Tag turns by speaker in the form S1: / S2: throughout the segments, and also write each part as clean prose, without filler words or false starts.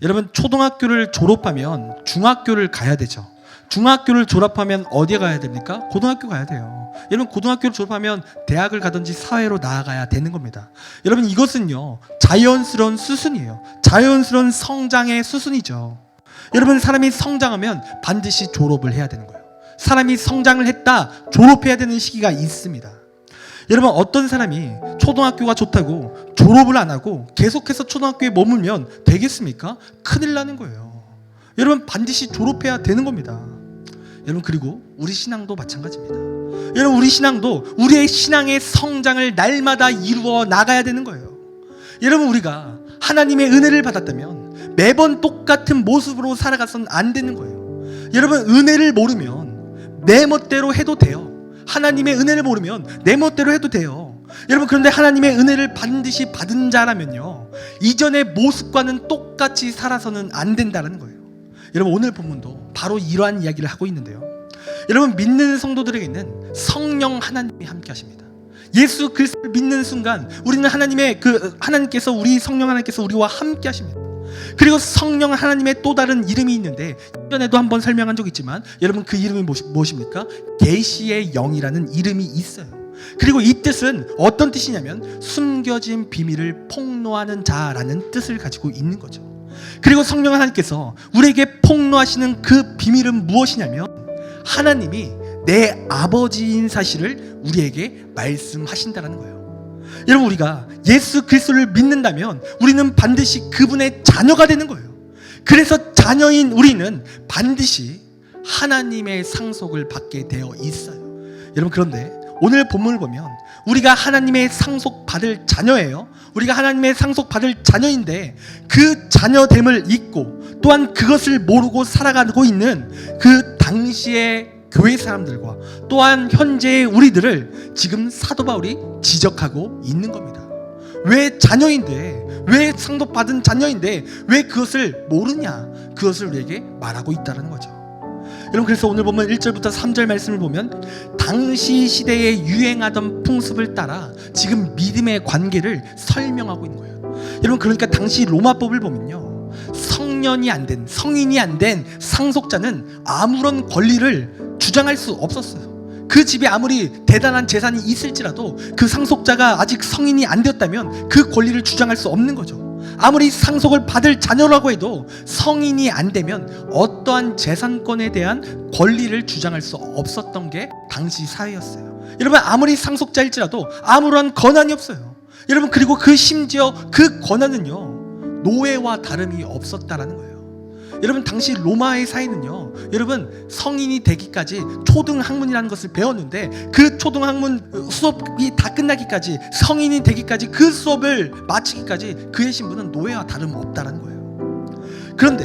S1: 여러분, 초등학교를 졸업하면 중학교를 가야 되죠. 중학교를 졸업하면 어디에 가야 됩니까? 고등학교 가야 돼요. 여러분, 고등학교를 졸업하면 대학을 가든지 사회로 나아가야 되는 겁니다. 여러분, 이것은요 자연스러운 수순이에요. 자연스러운 성장의 수순이죠. 여러분, 사람이 성장하면 반드시 졸업을 해야 되는 거예요. 사람이 성장을 했다, 졸업해야 되는 시기가 있습니다. 여러분, 어떤 사람이 초등학교가 좋다고 졸업을 안 하고 계속해서 초등학교에 머물면 되겠습니까? 큰일 나는 거예요. 여러분, 반드시 졸업해야 되는 겁니다. 여러분, 그리고 우리 신앙도 마찬가지입니다. 여러분, 우리 신앙도 우리의 신앙의 성장을 날마다 이루어 나가야 되는 거예요. 여러분, 우리가 하나님의 은혜를 받았다면 매번 똑같은 모습으로 살아가서는 안 되는 거예요. 여러분, 은혜를 모르면 내 멋대로 해도 돼요. 하나님의 은혜를 모르면 내 멋대로 해도 돼요. 여러분, 그런데 하나님의 은혜를 반드시 받은 자라면요 이전의 모습과는 똑같이 살아서는 안 된다는 거예요. 여러분, 오늘 본문도 바로 이러한 이야기를 하고 있는데요, 여러분, 믿는 성도들에게는 성령 하나님이 함께 하십니다. 예수 그리스도를 믿는 순간 우리는 하나님께서 우리 성령 하나님께서 우리와 함께 하십니다. 그리고 성령 하나님의 또 다른 이름이 있는데 이전에도 한번 설명한 적이 있지만, 여러분, 그 이름이 무엇입니까? 계시의 영이라는 이름이 있어요. 그리고 이 뜻은 어떤 뜻이냐면 숨겨진 비밀을 폭로하는 자라는 뜻을 가지고 있는 거죠. 그리고 성령 하나님께서 우리에게 폭로하시는 그 비밀은 무엇이냐면 하나님이 내 아버지인 사실을 우리에게 말씀하신다는 거예요. 여러분, 우리가 예수 그리스도를 믿는다면 우리는 반드시 그분의 자녀가 되는 거예요. 그래서 자녀인 우리는 반드시 하나님의 상속을 받게 되어 있어요. 여러분, 그런데 오늘 본문을 보면 우리가 하나님의 상속받을 자녀예요. 우리가 하나님의 상속받을 자녀인데 그 자녀됨을 잊고 또한 그것을 모르고 살아가고 있는 그 당시의 교회 사람들과 또한 현재의 우리들을 지금 사도 바울이 지적하고 있는 겁니다. 왜 자녀인데, 왜 상속받은 자녀인데 왜 그것을 모르냐, 그것을 우리에게 말하고 있다는 거죠. 여러분, 그래서 오늘 보면 1절부터 3절 말씀을 보면 당시 시대에 유행하던 풍습을 따라 지금 믿음의 관계를 설명하고 있는 거예요. 여러분, 그러니까 당시 로마법을 보면요 성인이 안 된 상속자는 아무런 권리를 주장할 수 없었어요. 그 집에 아무리 대단한 재산이 있을지라도 그 상속자가 아직 성인이 안 되었다면 그 권리를 주장할 수 없는 거죠. 아무리 상속을 받을 자녀라고 해도 성인이 안 되면 어떠한 재산권에 대한 권리를 주장할 수 없었던 게 당시 사회였어요. 여러분, 아무리 상속자일지라도 아무런 권한이 없어요. 여러분, 그리고 심지어 그 권한은요 노예와 다름이 없었다라는 거예요. 여러분, 당시 로마의 사회는요, 여러분, 성인이 되기까지 초등학문이라는 것을 배웠는데 그 초등학문 수업이 다 끝나기까지, 성인이 되기까지, 그 수업을 마치기까지 그의 신분은 노예와 다름없다라는 거예요. 그런데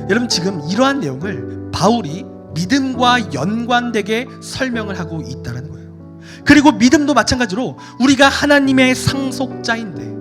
S1: 여러분, 지금 이러한 내용을 바울이 믿음과 연관되게 설명을 하고 있다는 거예요. 그리고 믿음도 마찬가지로 우리가 하나님의 상속자인데,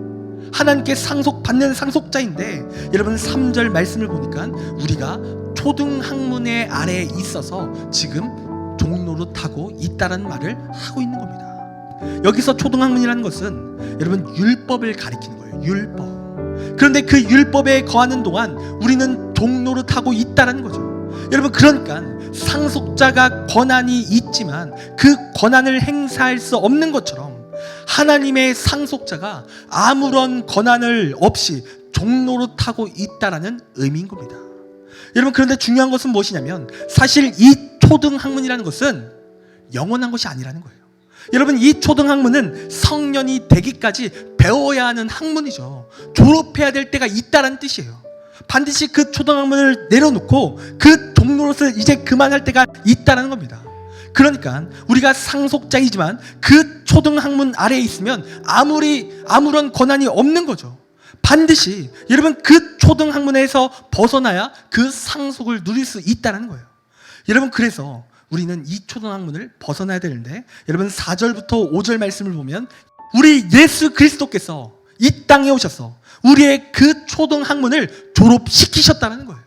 S1: 하나님께 상속받는 상속자인데, 여러분 3절 말씀을 보니까 우리가 초등학문의 아래에 있어서 지금 종노릇하고 있다는 말을 하고 있는 겁니다. 여기서 초등학문이라는 것은 여러분 율법을 가리키는 거예요. 율법. 그런데 그 율법에 거하는 동안 우리는 종노릇하고 있다는 거죠. 여러분, 그러니까 상속자가 권한이 있지만 그 권한을 행사할 수 없는 것처럼 하나님의 상속자가 아무런 권한을 없이 종노릇하고 있다라는 의미인 겁니다. 여러분, 그런데 중요한 것은 무엇이냐면 사실 이 초등학문이라는 것은 영원한 것이 아니라는 거예요. 여러분, 이 초등학문은 성년이 되기까지 배워야 하는 학문이죠. 졸업해야 될 때가 있다라는 뜻이에요. 반드시 그 초등학문을 내려놓고 그 종노릇을 이제 그만할 때가 있다라는 겁니다. 그러니까 우리가 상속자이지만 그 초등학문 아래에 있으면 아무런 권한이 없는 거죠. 반드시 여러분 그 초등학문에서 벗어나야 그 상속을 누릴 수 있다는 거예요. 여러분, 그래서 우리는 이 초등학문을 벗어나야 되는데, 여러분 4절부터 5절 말씀을 보면 우리 예수 그리스도께서 이 땅에 오셔서 우리의 그 초등학문을 졸업시키셨다는 거예요.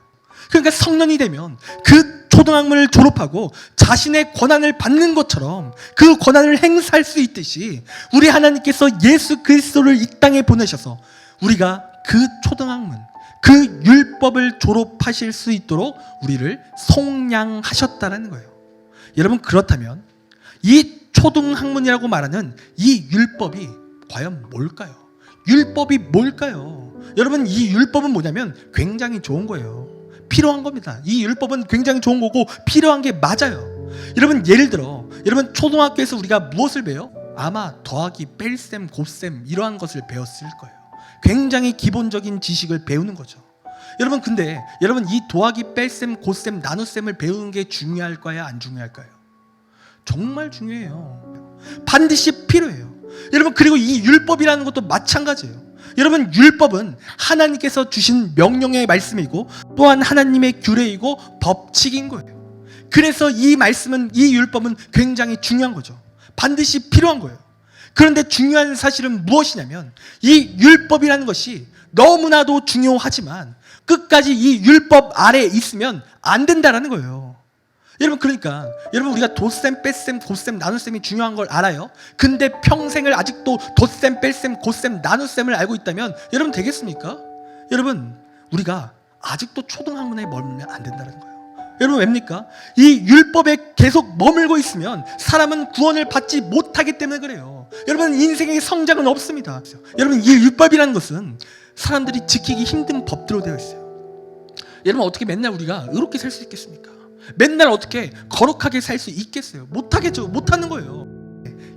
S1: 그러니까 성년이 되면 그 초등학문을 졸업하고 자신의 권한을 받는 것처럼 그 권한을 행사할 수 있듯이 우리 하나님께서 예수 그리스도를 이 땅에 보내셔서 우리가 그 초등학문, 그 율법을 졸업하실 수 있도록 우리를 속량하셨다는 거예요. 여러분, 그렇다면 이 초등학문이라고 말하는 이 율법이 과연 뭘까요? 율법이 뭘까요? 여러분, 이 율법은 뭐냐면 굉장히 좋은 거예요. 필요한 겁니다. 이 율법은 굉장히 좋은 거고 필요한 게 맞아요. 여러분, 예를 들어 여러분 초등학교에서 우리가 무엇을 배워요? 아마 더하기, 뺄셈, 곱셈 이러한 것을 배웠을 거예요. 굉장히 기본적인 지식을 배우는 거죠. 여러분, 근데 여러분, 이 더하기, 뺄셈, 곱셈, 나눗셈을 배우는 게 중요할까요? 안 중요할까요? 정말 중요해요. 반드시 필요해요. 여러분, 그리고 이 율법이라는 것도 마찬가지예요. 여러분, 율법은 하나님께서 주신 명령의 말씀이고 또한 하나님의 규례이고 법칙인 거예요. 그래서 이 말씀은, 이 율법은 굉장히 중요한 거죠. 반드시 필요한 거예요. 그런데 중요한 사실은 무엇이냐면 이 율법이라는 것이 너무나도 중요하지만 끝까지 이 율법 아래에 있으면 안 된다라는 거예요. 여러분, 그러니까 여러분, 우리가 덧셈, 뺄셈, 곱셈, 나눗셈이 중요한 걸 알아요. 근데 평생을 아직도 덧셈, 뺄셈, 곱셈, 나눗셈을 알고 있다면 여러분 되겠습니까? 여러분, 우리가 아직도 초등학문에 머물면 안 된다는 거예요. 여러분, 왜입니까? 이 율법에 계속 머물고 있으면 사람은 구원을 받지 못하기 때문에 그래요. 여러분, 인생의 성장은 없습니다. 여러분, 이 율법이라는 것은 사람들이 지키기 힘든 법대로 되어 있어요. 여러분, 어떻게 맨날 우리가 의롭게 살 수 있겠습니까? 맨날 어떻게 거룩하게 살 수 있겠어요? 못하겠죠. 못하는 거예요.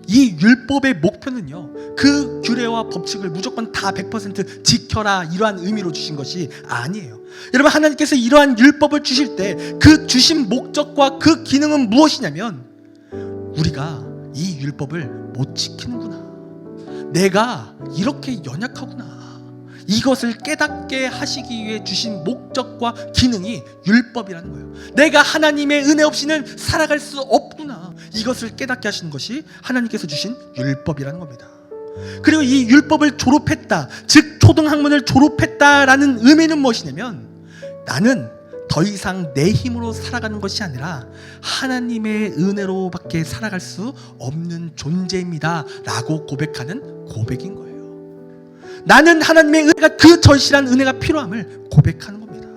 S1: 이 율법의 목표는요, 그 규례와 법칙을 무조건 다 100% 지켜라 이러한 의미로 주신 것이 아니에요. 여러분, 하나님께서 이러한 율법을 주실 때 그 주신 목적과 그 기능은 무엇이냐면 우리가 이 율법을 못 지키는구나, 내가 이렇게 연약하구나, 이것을 깨닫게 하시기 위해 주신 목적과 기능이 율법이라는 거예요. 내가 하나님의 은혜 없이는 살아갈 수 없구나, 이것을 깨닫게 하시는 것이 하나님께서 주신 율법이라는 겁니다. 그리고 이 율법을 졸업했다, 즉 초등학문을 졸업했다라는 의미는 무엇이냐면 나는 더 이상 내 힘으로 살아가는 것이 아니라 하나님의 은혜로밖에 살아갈 수 없는 존재입니다 라고 고백하는 고백인 거예요. 나는 하나님의 은혜가, 그 절실한 은혜가 필요함을 고백하는 겁니다.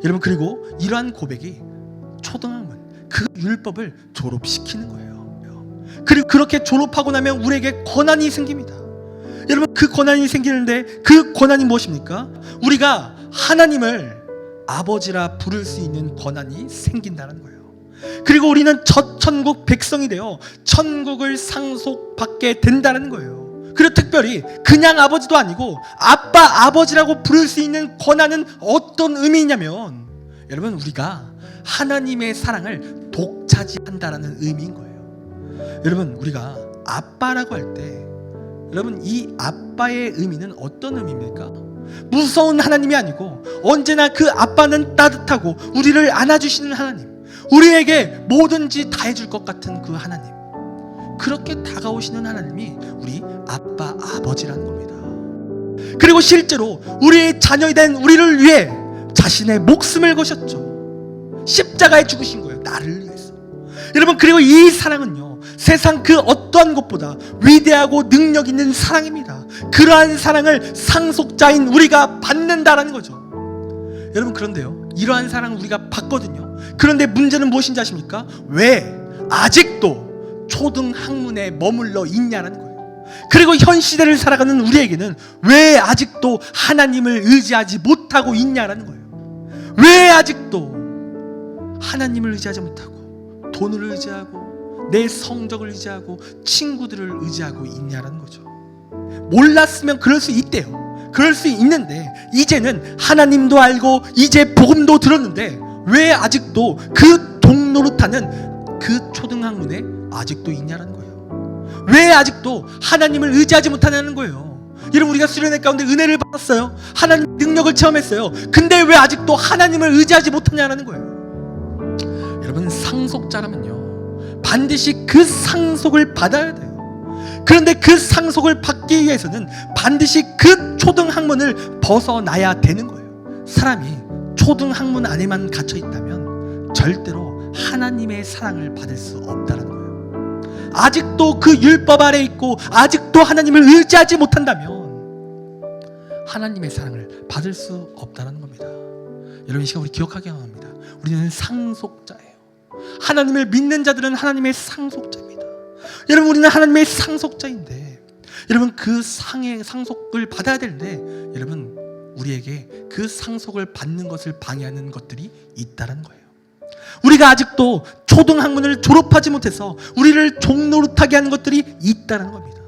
S1: 여러분, 그리고 이러한 고백이 초등학문, 그 율법을 졸업시키는 거예요. 그리고 그렇게 졸업하고 나면 우리에게 권한이 생깁니다. 여러분, 그 권한이 생기는데 그 권한이 무엇입니까? 우리가 하나님을 아버지라 부를 수 있는 권한이 생긴다는 거예요. 그리고 우리는 첫 천국 백성이 되어 천국을 상속받게 된다는 거예요. 그리고 특별히 그냥 아버지도 아니고 아빠, 아버지라고 부를 수 있는 권한은 어떤 의미냐면 여러분, 우리가 하나님의 사랑을 독차지한다라는 의미인 거예요. 여러분, 우리가 아빠라고 할 때 여러분, 이 아빠의 의미는 어떤 의미입니까? 무서운 하나님이 아니고 언제나 그 아빠는 따뜻하고 우리를 안아주시는 하나님, 우리에게 뭐든지 다 해줄 것 같은 그 하나님, 그렇게 다가오시는 하나님이 우리 아빠, 아버지라는 겁니다. 그리고 실제로 우리의 자녀이 된 우리를 위해 자신의 목숨을 거셨죠. 십자가에 죽으신 거예요, 나를 위해서. 여러분, 그리고 이 사랑은요, 세상 그 어떠한 것보다 위대하고 능력 있는 사랑입니다. 그러한 사랑을 상속자인 우리가 받는다라는 거죠. 여러분, 그런데요, 이러한 사랑을 우리가 받거든요. 그런데 문제는 무엇인지 아십니까? 왜 아직도 초등학문에 머물러 있냐라는 거예요. 그리고 현 시대를 살아가는 우리에게는 왜 아직도 하나님을 의지하지 못하고 있냐라는 거예요. 왜 아직도 하나님을 의지하지 못하고 돈을 의지하고 내 성적을 의지하고 친구들을 의지하고 있냐라는 거죠. 몰랐으면 그럴 수 있대요. 그럴 수 있는데 이제는 하나님도 알고 이제 복음도 들었는데 왜 아직도 그 동노릇하는 그 초등학문에 아직도 있냐라는 거예요. 왜 아직도 하나님을 의지하지 못하냐는 거예요. 여러분, 우리가 수련회 가운데 은혜를 받았어요. 하나님 능력을 체험했어요. 근데 왜 아직도 하나님을 의지하지 못하냐는 거예요. 여러분, 상속자라면요, 반드시 그 상속을 받아야 돼요. 그런데 그 상속을 받기 위해서는 반드시 그 초등학문을 벗어나야 되는 거예요. 사람이 초등학문 안에만 갇혀 있다면 절대로 하나님의 사랑을 받을 수 없다는 거예요. 아직도 그 율법 아래 있고 아직도 하나님을 의지하지 못한다면 하나님의 사랑을 받을 수 없다는 겁니다. 여러분, 이 시간 우리 기억하게 합니다. 우리는 상속자예요. 하나님을 믿는 자들은 하나님의 상속자입니다. 여러분, 우리는 하나님의 상속자인데, 여러분, 그 상속을 받아야 되는데, 여러분, 우리에게 그 상속을 받는 것을 방해하는 것들이 있다는 거예요. 우리가 아직도 초등학문을 졸업하지 못해서 우리를 종노릇하게 하는 것들이 있다는 겁니다.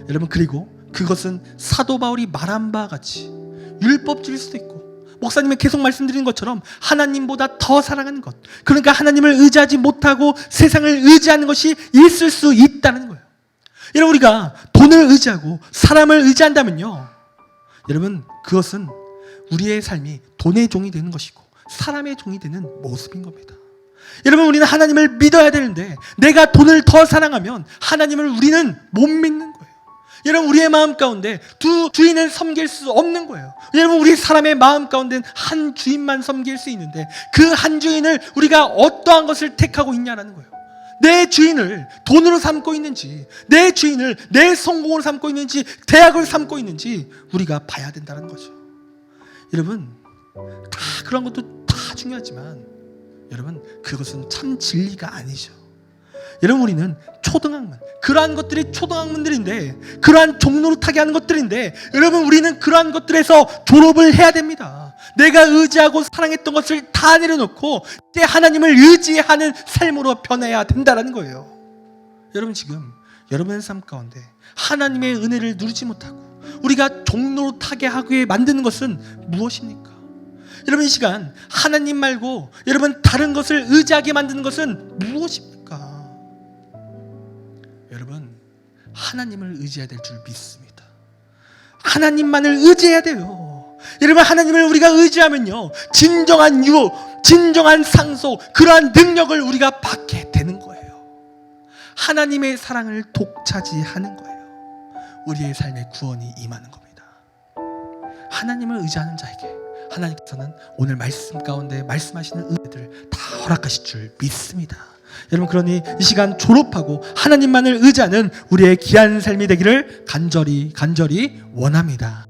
S1: 여러분, 그리고 그것은 사도 바울이 말한 바와 같이 율법주의일 수도 있고, 목사님이 계속 말씀드린 것처럼 하나님보다 더 사랑하는 것, 그러니까 하나님을 의지하지 못하고 세상을 의지하는 것이 있을 수 있다는 거예요. 여러분, 우리가 돈을 의지하고 사람을 의지한다면요, 여러분, 그것은 우리의 삶이 돈의 종이 되는 것이고 사람의 종이 되는 모습인 겁니다. 여러분, 우리는 하나님을 믿어야 되는데 내가 돈을 더 사랑하면 하나님을 우리는 못 믿는 거예요. 여러분, 우리의 마음 가운데 두 주인을 섬길 수 없는 거예요. 여러분, 우리 사람의 마음 가운데는 한 주인만 섬길 수 있는데 그 한 주인을 우리가 어떠한 것을 택하고 있냐라는 거예요. 내 주인을 돈으로 삼고 있는지, 내 주인을 내 성공으로 삼고 있는지, 대학을 삼고 있는지 우리가 봐야 된다는 거죠. 여러분, 다 그런 것도 다 중요하지만 여러분, 그것은 참 진리가 아니죠. 여러분, 우리는 초등학문, 그러한 것들이 초등학문들인데, 그러한 종노릇하게 하는 것들인데, 여러분, 우리는 그러한 것들에서 졸업을 해야 됩니다. 내가 의지하고 사랑했던 것을 다 내려놓고 이제 하나님을 의지하는 삶으로 변해야 된다는 거예요. 여러분, 지금 여러분의 삶 가운데 하나님의 은혜를 누리지 못하고 우리가 종노릇하게 하게 만드는 것은 무엇입니까? 여러분, 이 시간 하나님 말고 여러분 다른 것을 의지하게 만드는 것은 무엇입니까? 여러분, 하나님을 의지해야 될 줄 믿습니다. 하나님만을 의지해야 돼요. 여러분, 하나님을 우리가 의지하면요, 진정한 유업, 진정한 상속, 그러한 능력을 우리가 받게 되는 거예요. 하나님의 사랑을 독차지하는 거예요. 우리의 삶에 구원이 임하는 겁니다. 하나님을 의지하는 자에게 하나님께서는 오늘 말씀 가운데 말씀하시는 은혜들 다 허락하실 줄 믿습니다. 여러분, 그러니 이 시간 졸업하고 하나님만을 의지하는 우리의 귀한 삶이 되기를 간절히 원합니다.